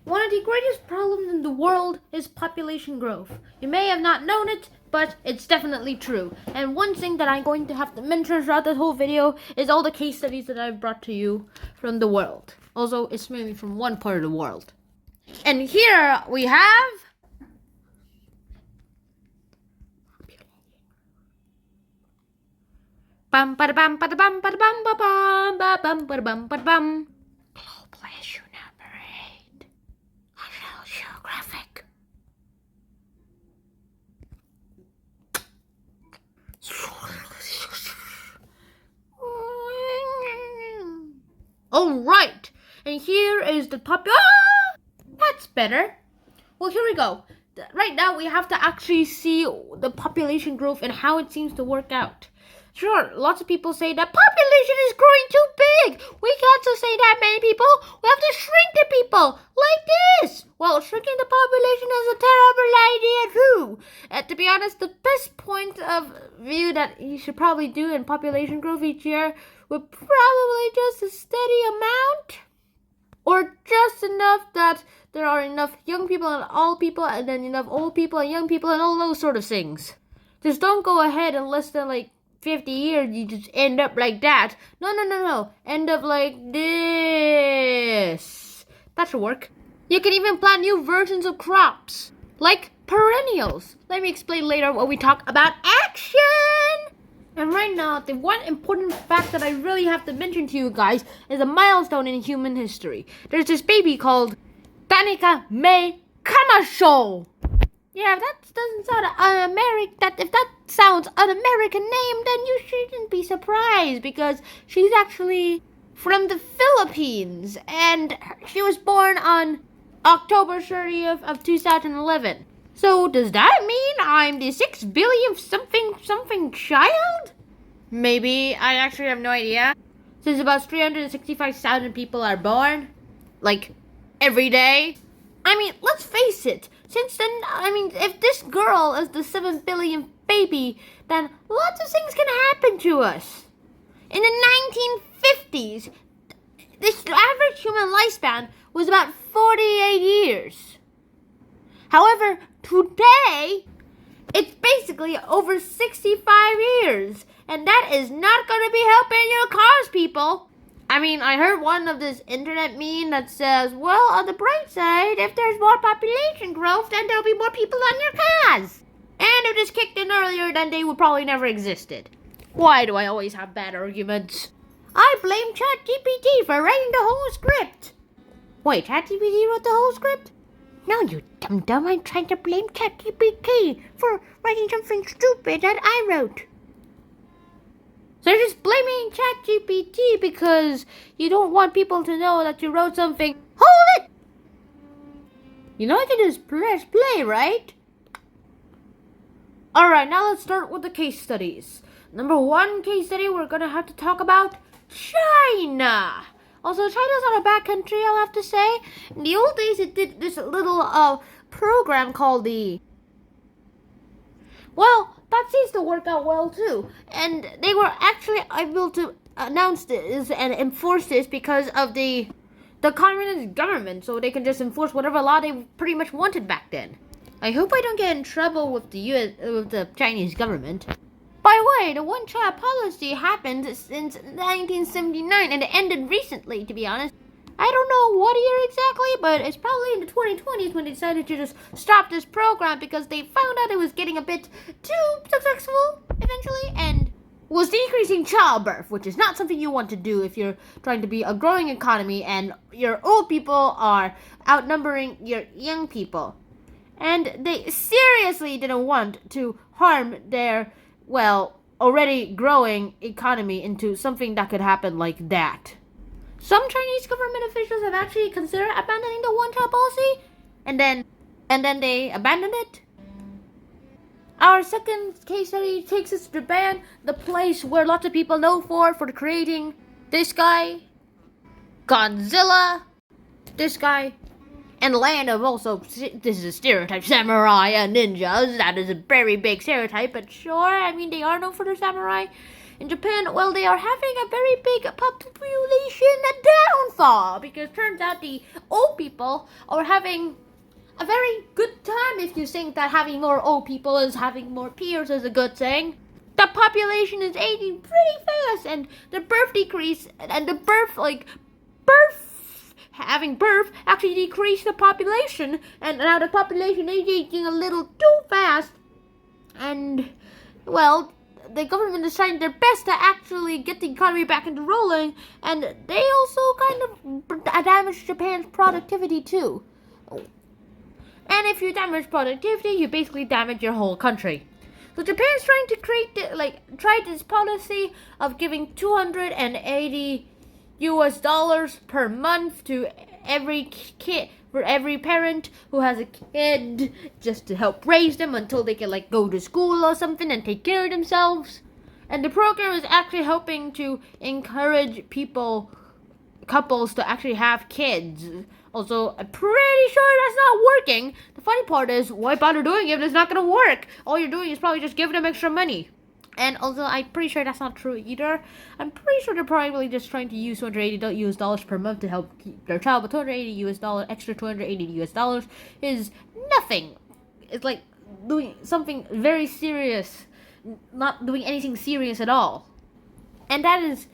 One of the greatest problems in the world is population growth. You may have not known it, but it's definitely true. And one thing that I'm going to have to mention throughout this whole video is all the case studies that I've brought to you from the world. Also, it's mainly from one part of the world. And here we have... Bum ba bum ba bum ba bum ba bum ba bum ba bum ba bum. Global issue number 8. National Geographic. All right, and here is the top. Ah, that's better. Well, here we go. Right now, we have to actually see the population growth and how it seems to work out. Sure, lots of people say that population is growing too big. We can't just say that many people. We have to shrink the people like this. Well, shrinking the population is a terrible idea too. To be honest, the best point of view that you should probably do in population growth each year would probably just a steady amount. Or just enough that there are enough young people and old people, and then enough old people and young people and all those sort of things. Just don't go ahead and less than 50 years, you just end up like that. No. End up like this. That should work. You can even plant new versions of crops, like perennials. Let me explain later when we talk about action. And right now, the one important fact that I really have to mention to you guys is a milestone in human history. There's this baby called Danica Mae Camacho. Yeah, if that doesn't sound un-American, if that sounds an American name, then you shouldn't be surprised because she's actually from the Philippines and she was born on October 30th of 2011. So does that mean I'm the 6 billionth something child? Maybe. I actually have no idea. Since about 365,000 people are born, every day. I mean, let's face it. Since then, if this girl is the 7 billionth baby, then lots of things can happen to us. In the 1950s, the average human lifespan was about 48 years. However, today, it's basically over 65 years. And that is not going to be helping your cause, people. I heard one of this internet meme that says, well, on the bright side, if there's more population growth, then there'll be more people on your cars. And if this kicked in earlier, then they would probably never existed. Why do I always have bad arguments? I blame ChatGPT for writing the whole script. Wait, ChatGPT wrote the whole script? No, you dum-dum, I'm trying to blame ChatGPT for writing something stupid that I wrote. So you're just blaming ChatGPT because you don't want people to know that you wrote something. Hold it! You know I can just press play, right? Alright, now let's start with the case studies. Number 1 case study, we're gonna have to talk about China. Also, China's not a bad country, I'll have to say. In the old days, it did this little program called the... Well, that seems to work out well too. And they were actually able to announce this and enforce this because of the communist government. So they can just enforce whatever law they pretty much wanted back then. I hope I don't get in trouble with the Chinese government. By the way, the one-child policy happened since 1979 and it ended recently, to be honest. I don't know what year exactly, but it's probably in the 2020s when they decided to just stop this program because they found out it was getting a bit too successful eventually and was decreasing childbirth, which is not something you want to do if you're trying to be a growing economy and your old people are outnumbering your young people. And they seriously didn't want to harm their, already growing economy into something that could happen like that. Some Chinese government officials have actually considered abandoning the one-child policy, and then they abandoned it. Our second case study takes us to Japan, the place where lots of people know for creating this guy, Godzilla, this guy, and land of also, this is a stereotype, samurai and ninjas. That is a very big stereotype, but sure, they are known for their samurai. in Japan, well, they are having a very big population downfall because turns out the old people are having a very good time. If you think that having more old people is having more peers is a good thing, the population is aging pretty fast, and the birth decrease and the having birth actually decreased the population, and now the population is aging a little too fast, and well, the government is trying their best to actually get the economy back into rolling, and they also kind of damage Japan's productivity too. And if you damage productivity, you basically damage your whole country. So Japan's trying to try this policy of giving $280 per month to every kid, for every parent who has a kid, just to help raise them until they can go to school or something and take care of themselves. And the program is actually helping to encourage couples to actually have kids. Also, I'm pretty sure that's not working. The funny part is, why bother doing it if it's not gonna work? All you're doing is probably just giving them extra money. And also, I'm pretty sure that's not true either. I'm pretty sure they're probably just trying to use $280 per month to help keep their child. But extra $280 is nothing. It's like doing something very serious, not doing anything serious at all. And that is,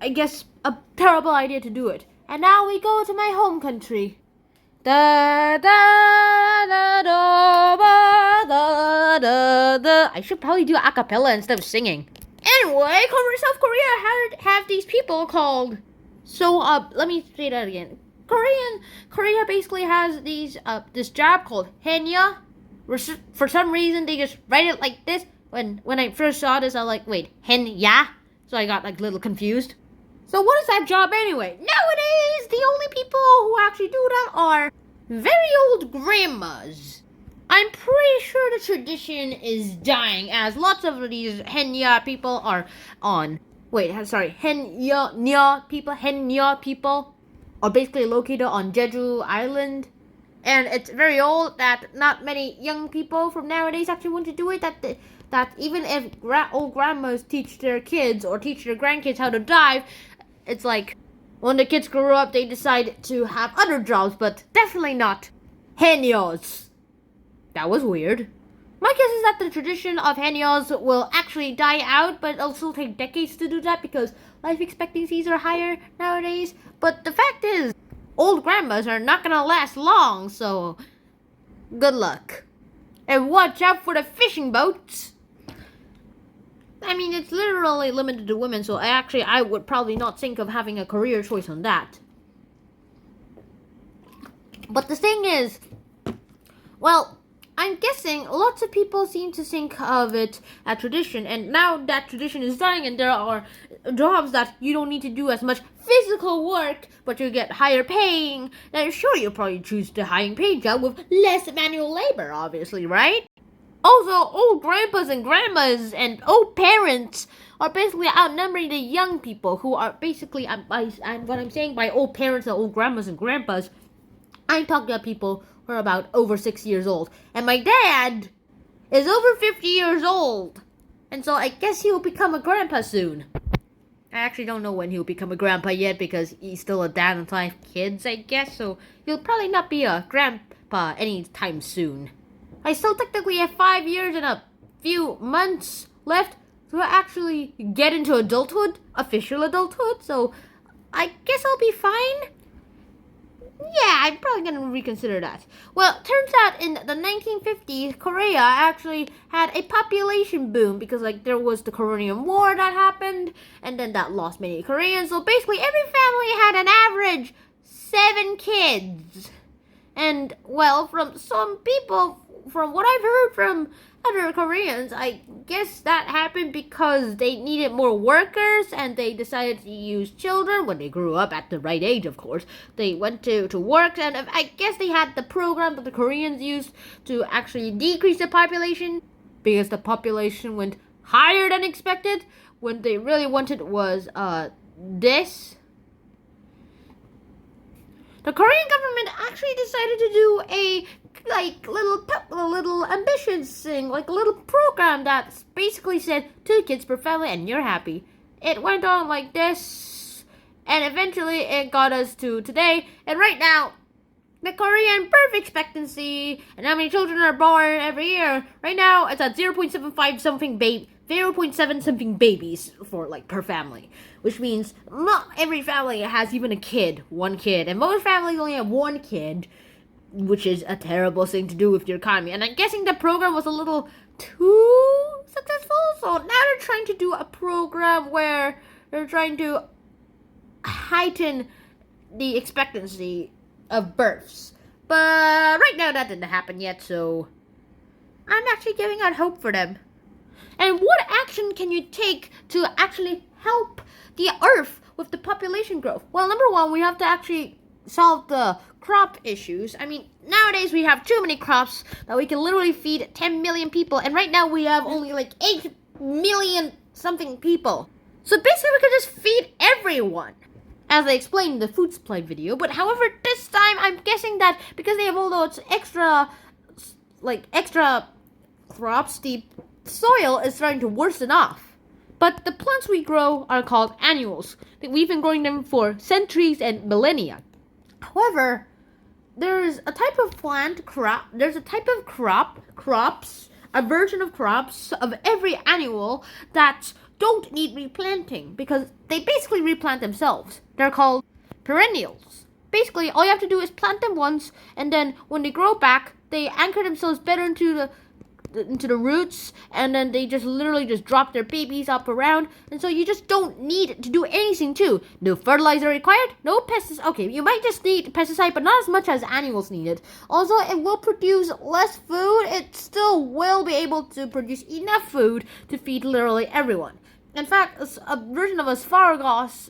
I guess, a terrible idea to do it. And now we go to my home country. Da da da da da da da. I should probably do a cappella instead of singing. Anyway, South Korea have these people called. So let me say that again. Korea basically has this job called Henya. For some reason they just write it like this. When I first saw this, I was like, wait, Henya? So I got a little confused. So what is that job anyway? Nowadays, the only people who actually do that are very old grandmas. I'm pretty sure the tradition is dying, as lots of these Henya people are on. Henya people are basically located on Jeju Island. And it's very old that not many young people from nowadays actually want to do it. That even if old grandmas teach their kids or teach their grandkids how to dive, it's like when the kids grow up, they decide to have other jobs, but definitely not Henyos. That was weird. My guess is that the tradition of Henyos will actually die out, but it'll still take decades to do that because life expectancies are higher nowadays. But the fact is, old grandmas are not gonna last long, so good luck. And watch out for the fishing boats. I mean, it's literally limited to women, so I would probably not think of having a career choice on that. But the thing is, well, I'm guessing lots of people seem to think of it as tradition, and now that tradition is dying and there are jobs that you don't need to do as much physical work, but you get higher paying, then sure, you'll probably choose the higher paid job with less manual labor, obviously, right? Also, old grandpas and grandmas and old parents are basically outnumbering the young people who are basically, and what I'm saying by old parents and old grandmas and grandpas, I'm talking about people who are about over 6 years old. And my dad is over 50 years old. And so I guess he will become a grandpa soon. I actually don't know when he'll become a grandpa yet because he's still a dad and 5 kids, I guess. So he'll probably not be a grandpa anytime soon. I still technically have 5 years and a few months left to actually get into adulthood, official adulthood, so I guess I'll be fine. Yeah, I'm probably gonna reconsider that. Well, turns out in the 1950s, Korea actually had a population boom because there was the Korean War that happened, and then that lost many Koreans, so basically every family had an average 7 kids. And, well, from some people, from what I've heard from other Koreans, I guess that happened because they needed more workers and they decided to use children when they grew up at the right age, of course. They went to work, and I guess they had the program that the Koreans used to actually decrease the population because the population went higher than expected. When they really wanted was this. The Korean government actually decided to do a little ambitious thing, like a little program that basically said 2 kids per family and you're happy. It went on like this, and eventually it got us to today. And right now, the Korean birth expectancy and how many children are born every year. Right now, it's at 0.75 something 0.7 something babies for like per family, which means not every family has even one kid, and most families only have one kid, which is a terrible thing to do with your economy. And I'm guessing the program was a little too successful, so now they're trying to do a program where they're trying to heighten the expectancy of births. But right now that didn't happen yet, so I'm actually giving out hope for them. And what action can you take to actually help the earth with the population growth? Well, number one, we have to actually solve the crop issues. I mean, nowadays we have too many crops that we can literally feed 10 million people, and right now we have only like 8 million something people. So basically we could just feed everyone, as I explained in the food supply video. But however, this time I'm guessing that because they have all those extra crops, the soil is starting to worsen off. But the plants we grow are called annuals. We've been growing them for centuries and millennia. However, there's a type of crops, a version of crops of every annual that don't need replanting because they basically replant themselves. They're called perennials. Basically, all you have to do is plant them once, and then when they grow back, they anchor themselves better into the roots, and then they just literally just drop their babies up around, and so you just don't need to do anything too. No fertilizer required, no pesticides. Okay, you might just need pesticide, but not as much as annuals needed. Also, it will produce less food. It still will be able to produce enough food to feed literally everyone. In fact, a version of asparagus,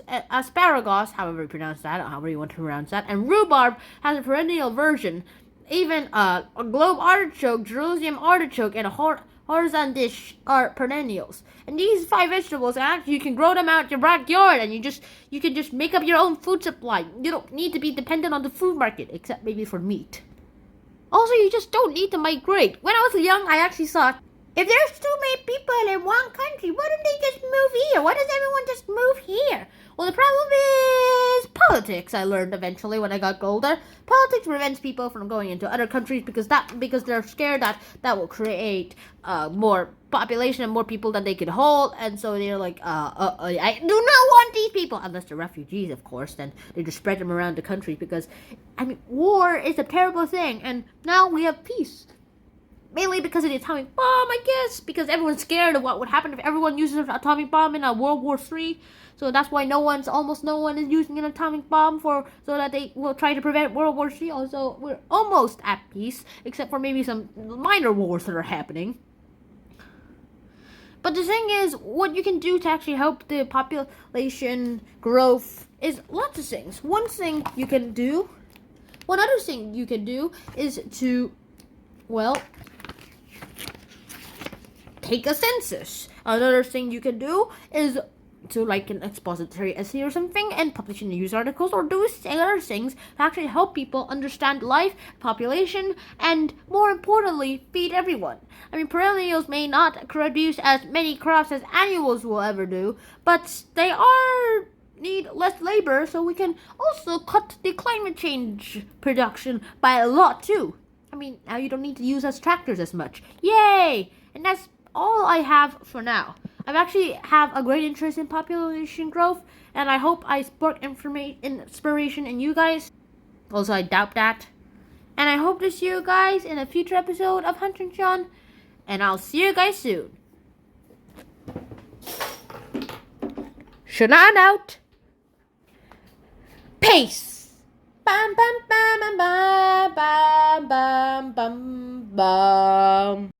however you pronounce that, however you want to pronounce that, and rhubarb has a perennial version. Even a globe artichoke, Jerusalem artichoke, and a horizon dish are perennials. And these 5 vegetables, actually, you can grow them out your backyard, and you can just make up your own food supply. You don't need to be dependent on the food market, except maybe for meat. Also, you just don't need to migrate. When I was young, I actually thought, if there's too many people in one country, why don't they just move here? Why does everyone just move here? Well, the problem is politics, I learned eventually when I got older. Politics prevents people from going into other countries because they're scared that will create more population and more people than they can hold. And so they're like, I do not want these people. Unless they're refugees, of course, then they just spread them around the country because, I mean, war is a terrible thing. And now we have peace. Mainly because of the atomic bomb, I guess. Because everyone's scared of what would happen if everyone uses an atomic bomb in a World War III. So that's why almost no one is using an atomic bomb so that they will try to prevent World War III. Also, we're almost at peace, except for maybe some minor wars that are happening. But the thing is, what you can do to actually help the population growth is lots of things. One other thing you can do is to, well, take a census. Another thing you can do is to like an expository essay or something and publish in news articles or do other things to actually help people understand life, population, and more importantly, feed everyone. I mean, perennials may not produce as many crops as annuals will ever do, but they need less labor, so we can also cut the climate change production by a lot too. I mean, now you don't need to use tractors as much. Yay! And that's all I have for now. I actually have a great interest in population growth, and I hope I spark inspiration in you guys. Also, I doubt that. And I hope to see you guys in a future episode of Hunter and Sean, and I'll see you guys soon. Shannon out. Peace. Bam bam bam bam bam bam bam bam.